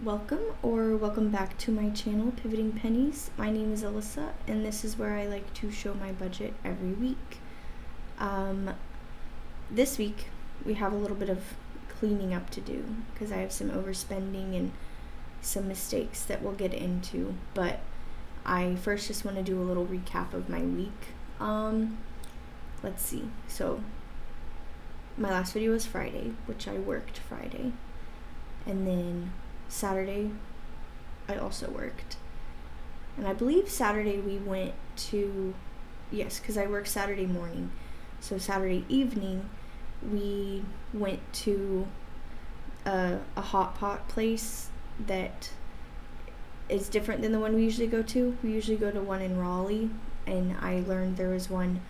Welcome back to my channel, Pivoting Pennies. My name is Alyssa, and this is where I like to show my budget every week. This week, we have a little bit of cleaning up to do because I have some overspending and some mistakes that we'll get into, but I first just want to do a little recap of my week. Let's see. So, my last video was Friday, which I worked Friday, and then Saturday, I also worked. And I believe Saturday we went to, yes, because I worked Saturday morning. So Saturday evening, we went to a hot pot place that is different than the one we usually go to. We usually go to one in Raleigh, and I learned there was one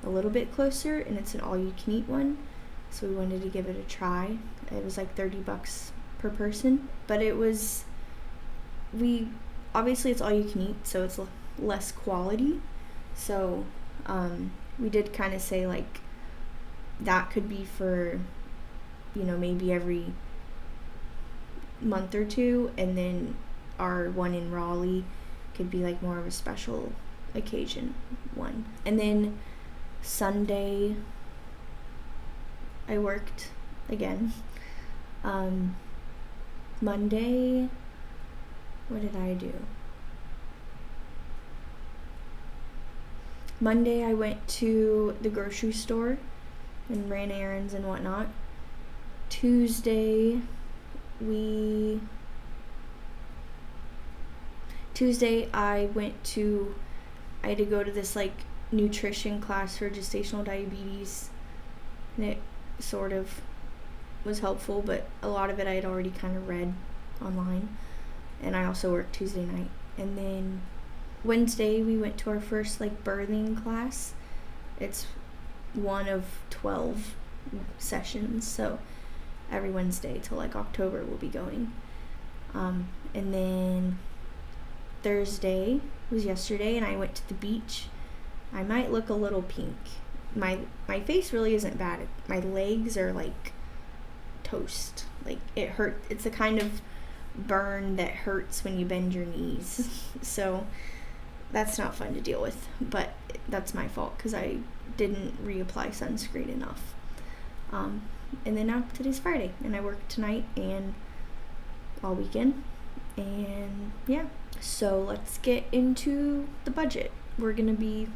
a little bit closer, and it's an all-you-can-eat one. So we wanted to give it a try. It was like $30 per person, but obviously it's all you can eat, so it's less quality. So we did kind of say like that could be for maybe every month or two, and then our one in Raleigh could be like more of a special occasion one. And then Sunday I worked again. Monday, what did I do? Monday I went to the grocery store and ran errands and whatnot. Tuesday I had to go to this like nutrition class for gestational diabetes, and it sort of was helpful, but a lot of it I had already kind of read online. And I also worked Tuesday night. And then Wednesday we went to our first like birthing class. It's one of 12 sessions, so every Wednesday till like October we'll be going. And then Thursday was yesterday, and I went to the beach. I might look a little pink. My face really isn't bad. My legs are like toast. Like it hurt. It's a kind of burn that hurts when you bend your knees. So that's not fun to deal with, but that's my fault because I didn't reapply sunscreen enough. And then now today's Friday, and I work tonight and all weekend. And yeah, so let's get into the budget. We're gonna be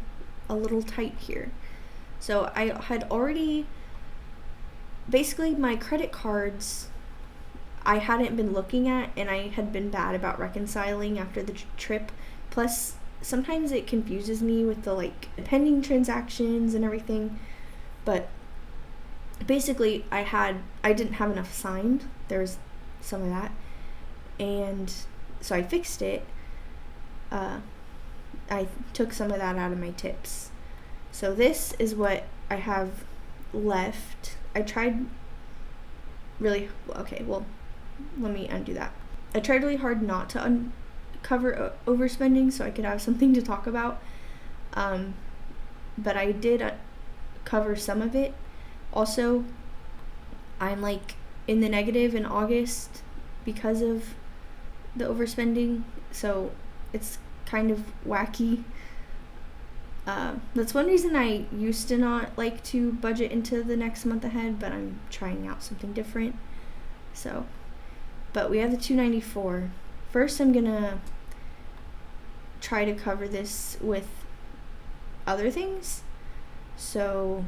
a little tight here. So I had already, basically my credit cards I hadn't been looking at, and I had been bad about reconciling after the trip. Plus, sometimes it confuses me with the like pending transactions and everything. But basically I didn't have enough signed. There was some of that. And so I fixed it. I took some of that out of my tips. So this is what I have left. I tried really, let me undo that. I tried really hard not to uncover overspending so I could have something to talk about. But I did cover some of it. Also, I'm like in the negative in August because of the overspending, so it's kind of wacky. That's one reason I used to not like to budget into the next month ahead, but I'm trying out something different. So, but we have the $294. First, I'm gonna try to cover this with other things. So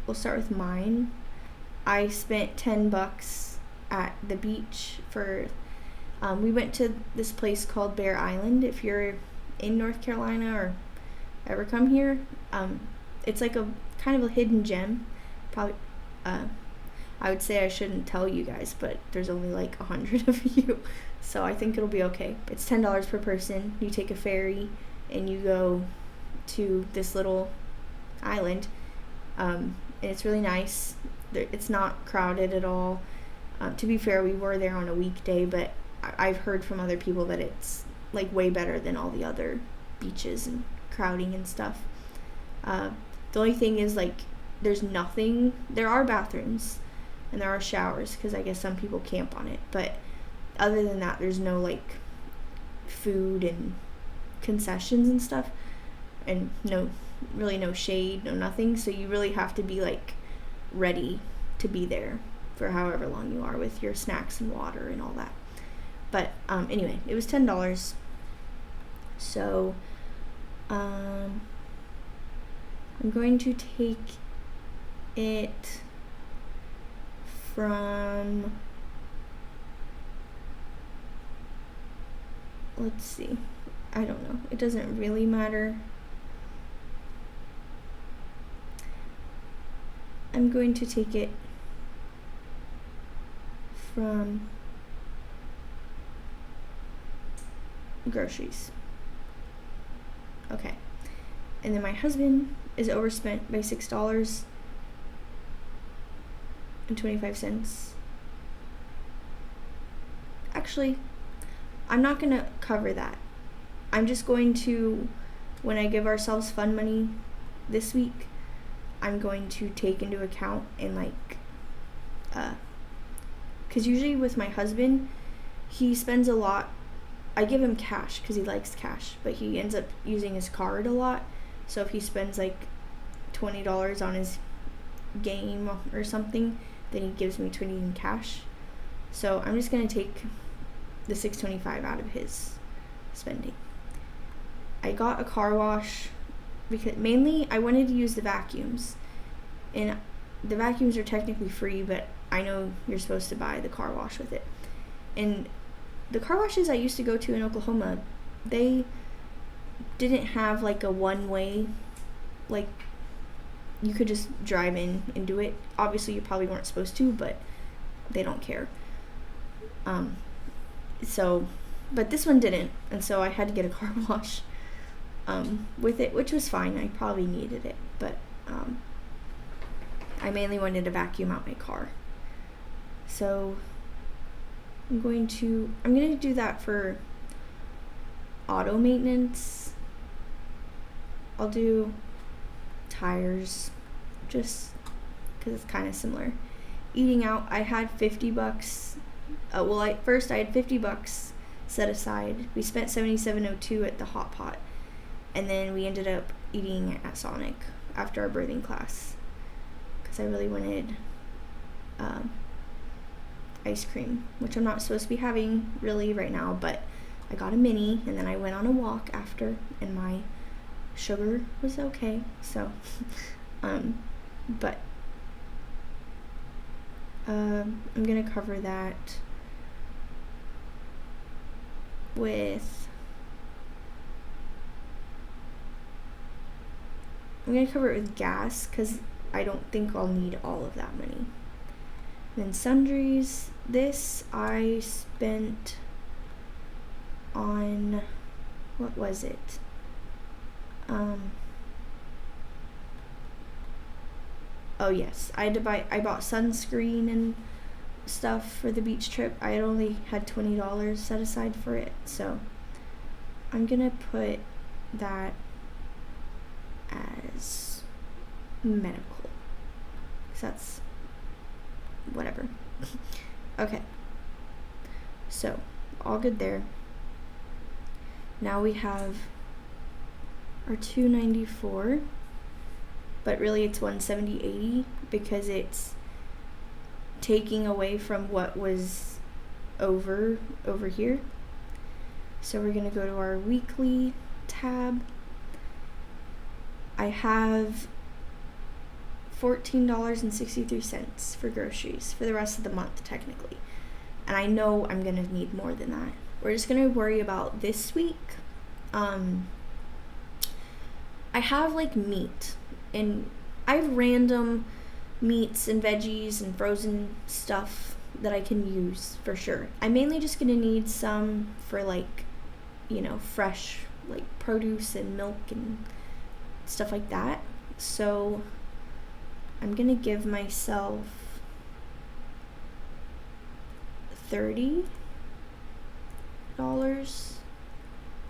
we'll start with mine. I spent $10 at the beach for, we went to this place called Bear Island. If you're in North Carolina or ever come here, it's like a kind of a hidden gem. Probably, I would say I shouldn't tell you guys, but there's only like 100 of you, so I think it'll be okay. It's $10 per person. You take a ferry and you go to this little island, and it's really nice. It's not crowded at all. To be fair, we were there on a weekday, but I've heard from other people that it's like way better than all the other beaches and crowding and stuff. The only thing is like there are bathrooms and there are showers because I guess some people camp on it, but other than that, there's no like food and concessions and stuff, and no shade, no nothing. So you really have to be like ready to be there for however long you are with your snacks and water and all that. But anyway, it was $10. So I'm going to take it from, let's see, I don't know, it doesn't really matter. I'm going to take it from groceries. Okay. And then my husband is overspent by $6.25. Actually, I'm not going to cover that. I'm just going to, when I give ourselves fun money this week, I'm going to take into account and like, because usually with my husband, he spends a lot. I give him cash because he likes cash, but he ends up using his card a lot. So if he spends like $20 on his game or something, then he gives me $20 in cash. So I'm just going to take the $6.25 out of his spending. I got a car wash because mainly I wanted to use the vacuums. And the vacuums are technically free, but I know you're supposed to buy the car wash with it. And the car washes I used to go to in Oklahoma, they didn't have like a one-way, like you could just drive in and do it. Obviously you probably weren't supposed to, but they don't care. But this one didn't, and so I had to get a car wash with it, which was fine. I probably needed it, but I mainly wanted to vacuum out my car. So I'm going to do that for auto maintenance. I'll do tires just because it's kind of similar. Eating out, I had $50. First I had $50 set aside. We spent $77.02 at the hot pot, and then we ended up eating at Sonic after our birthing class because I really wanted ice cream, which I'm not supposed to be having really right now, but I got a mini, and then I went on a walk after, and my sugar was okay. So I'm gonna cover that with gas because I don't think I'll need all of that money. Then sundries, this I spent on, what was it? Oh yes, I bought sunscreen and stuff for the beach trip. I had only had $20 set aside for it, so I'm gonna put that as medical, because that's whatever. Okay, so all good there. Now we have our $294, but really it's $170.80 because it's taking away from what was over here. So we're gonna go to our weekly tab. I have $14.63 for groceries for the rest of the month technically, and I know I'm gonna need more than that. We're just gonna worry about this week. I have like meat, and I have random meats and veggies and frozen stuff that I can use for sure. I'm mainly just gonna need some for like, fresh like produce and milk and stuff like that. So I'm gonna give myself $30,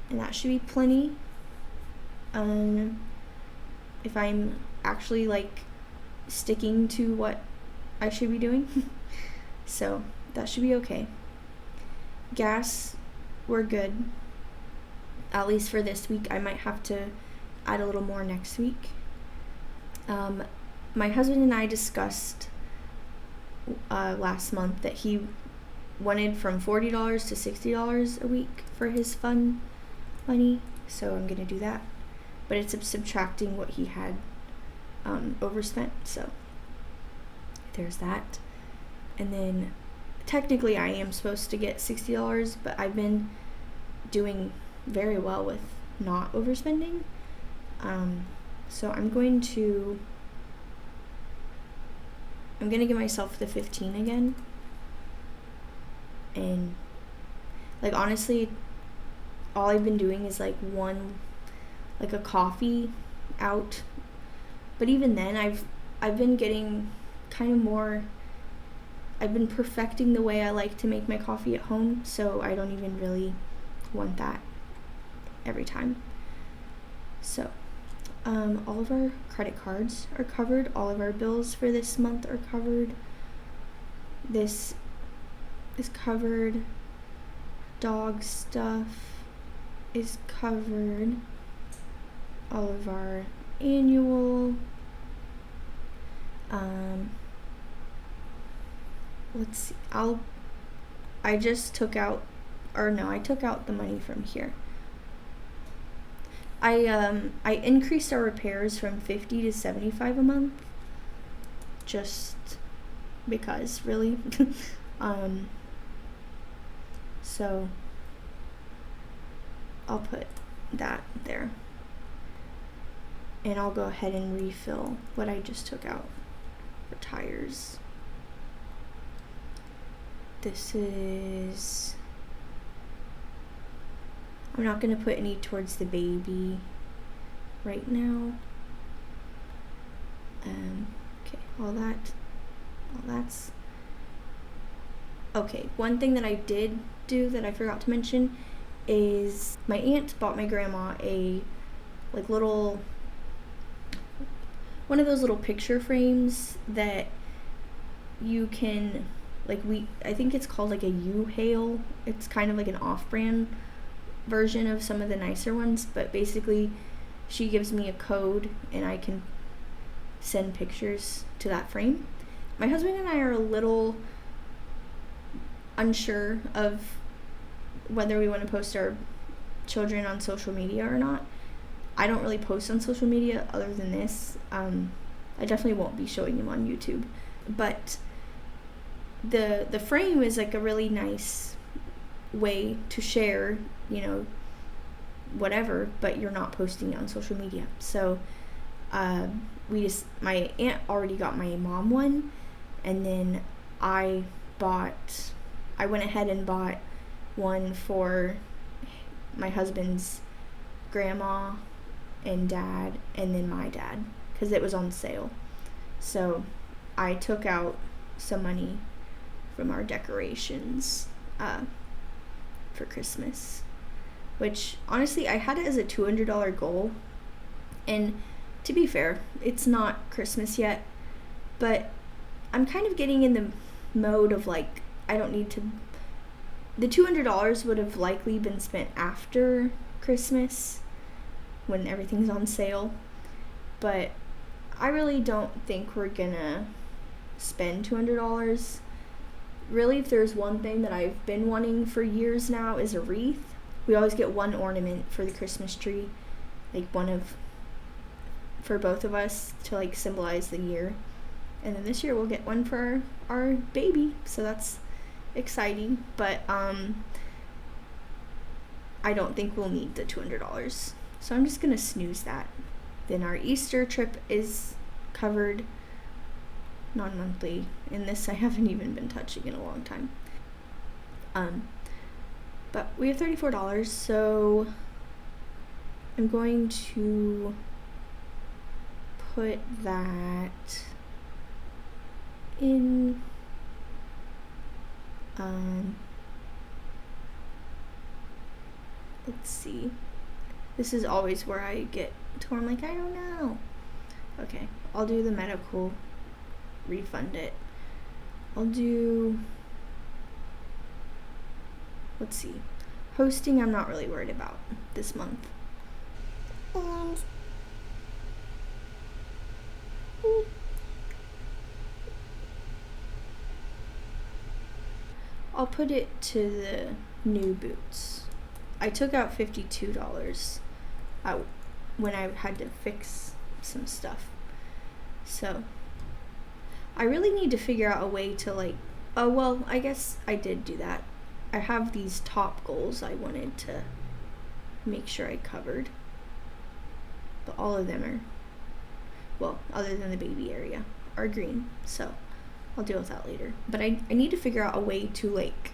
and that should be plenty. If I'm actually like sticking to what I should be doing. So that should be okay. gas, we're good. At least for this week. I might have to add a little more next week. My husband and I discussed last month that he wanted from $40 to $60 a week for his fun money, so I'm gonna do that. But it's subtracting what he had overspent, so there's that. And then technically I am supposed to get $60, but I've been doing very well with not overspending. So I'm gonna give myself the 15 again. And like honestly, all I've been doing is like a coffee out. But even then I've been getting kind of more, I've been perfecting the way I like to make my coffee at home, so I don't even really want that every time. So all of our credit cards are covered, all of our bills for this month are covered. This is covered, dog stuff is covered, all of our annual, let's see, I took out the money from here. I increased our repairs from 50 to 75 a month, just because, really. So I'll put that there, and I'll go ahead and refill what I just took out for tires. This is, I'm not going to put any towards the baby right now. Okay, all that's okay. One thing that I did do that I forgot to mention is my aunt bought my grandma a one of those little picture frames that you can, I think it's called like a U-Hail. It's kind of like an off-brand version of some of the nicer ones, but basically she gives me a code and I can send pictures to that frame. My husband and I are a little unsure of whether we want to post our children on social media or not. I don't really post on social media other than this. I definitely won't be showing them on YouTube, but the frame is like a really nice way to share, whatever, but you're not posting it on social media. So my aunt already got my mom one, and then I went ahead and bought one for my husband's grandma and dad, and then my dad, because it was on sale. So I took out some money from our decorations for Christmas, which honestly I had it as a $200 goal, and to be fair, it's not Christmas yet, but I'm kind of getting in the mode of I don't need to, the $200 would have likely been spent after Christmas when everything's on sale, but I really don't think we're gonna spend $200. Really, if there's one thing that I've been wanting for years now is a wreath. We always get one ornament for the Christmas tree, for both of us to symbolize the year. And then this year we'll get one for our baby, so that's exciting, but I don't think we'll need the $200, so I'm just gonna snooze that. Then our Easter trip is covered non-monthly, and this I haven't even been touching in a long time. But we have $34, so I'm going to put that in let's see, this is always where I get to where I'm I don't know. Okay, I'll do the medical, refund it. I'll do let's see. Hosting, I'm not really worried about this month. And I'll put it to the new boots. I took out $52 out when I had to fix some stuff. So I really need to figure out a way to like, oh well, I guess I did do that. I have these top goals I wanted to make sure I covered. But all of them are, well, other than the baby area, are green. So I'll deal with that later. But I need to figure out a way to like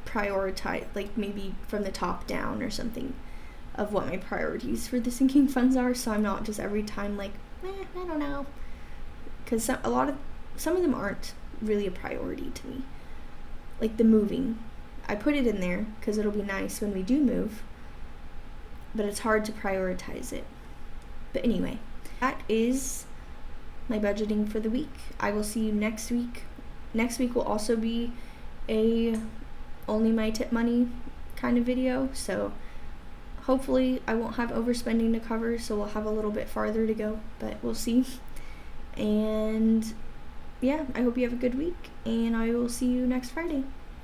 prioritize, like maybe from the top down or something, of what my priorities for the sinking funds are, so I'm not just every time like, I don't know. Because some of them aren't really a priority to me. Like the moving. I put it in there because it'll be nice when we do move, but it's hard to prioritize it. But anyway, that is my budgeting for the week. I will see you next week. Next week will also be a only my tip money kind of video, so hopefully I won't have overspending to cover, so we'll have a little bit farther to go, but we'll see. And yeah, I hope you have a good week, and I will see you next Friday.